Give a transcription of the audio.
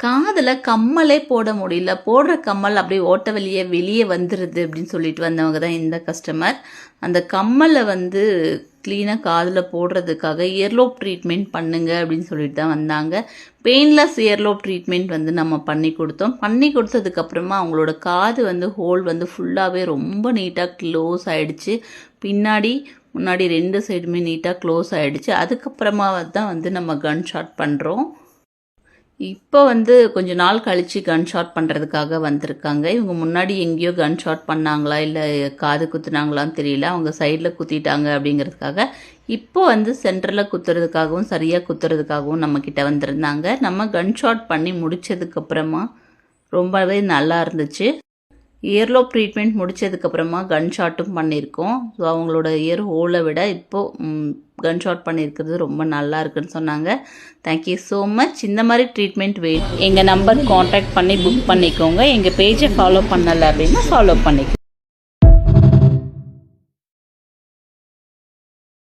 காதில் கம்மலே போட முடியல, போடுற கம்மல் அப்படியே ஓட்ட வெளியே வந்துடுது அப்படின்னு சொல்லிட்டு வந்தவங்க தான் இந்த கஸ்டமர். அந்த கம்மலை வந்து க்ளீனாக காதில் போடுறதுக்காக இயர்லோப் ட்ரீட்மெண்ட் பண்ணுங்க அப்படின்னு சொல்லிட்டு தான் வந்தாங்க. பெயின்லெஸ் இயர்லோப் ட்ரீட்மெண்ட் வந்து நம்ம பண்ணி கொடுத்தோம். பண்ணி கொடுத்ததுக்கப்புறமா அவங்களோட காது வந்து ஹோல் வந்து ஃபுல்லாகவே ரொம்ப நீட்டாக க்ளோஸ் ஆகிடுச்சு. முன்னாடி 2 சைடுமே நீட்டாக க்ளோஸ் ஆகிடுச்சு. அதுக்கப்புறமா தான் வந்து நம்ம கன் ஷாட் பண்ணுறோம். இப்போ வந்து கொஞ்ச நாள் கழித்து கன் ஷாட் பண்ணுறதுக்காக வந்திருக்காங்க. இவங்க முன்னாடி எங்கேயோ கன் ஷாட் பண்ணாங்களா இல்லை காது குத்துனாங்களான்னு தெரியல. அவங்க சைடில் குத்திட்டாங்க அப்படிங்கிறதுக்காக இப்போ வந்து சென்டரில் குத்துறதுக்காகவும் சரியாக குத்துறதுக்காகவும் நம்மக்கிட்ட வந்திருந்தாங்க. நம்ம கன் ஷாட் பண்ணி முடித்ததுக்கப்புறமா ரொம்பவே நல்லா இருந்துச்சு. இயர்லோப் ட்ரீட்மெண்ட் முடித்ததுக்கப்புறமா கன் ஷாட்டும் பண்ணியிருக்கோம். ஸோ அவங்களோட இயர் ஹோலை விட இப்போது கன் ஷாட் பண்ணியிருக்கிறது ரொம்ப நல்லா இருக்குன்னு சொன்னாங்க. Thank you so much. இந்த மாதிரி ட்ரீட்மெண்ட் வேணும் எங்கள் நம்பர் காண்டாக்ட் பண்ணி புக் பண்ணிக்கோங்க. எங்கள் பேஜை ஃபாலோ பண்ணலை அப்படின்னா ஃபாலோ பண்ணிக்கோங்க.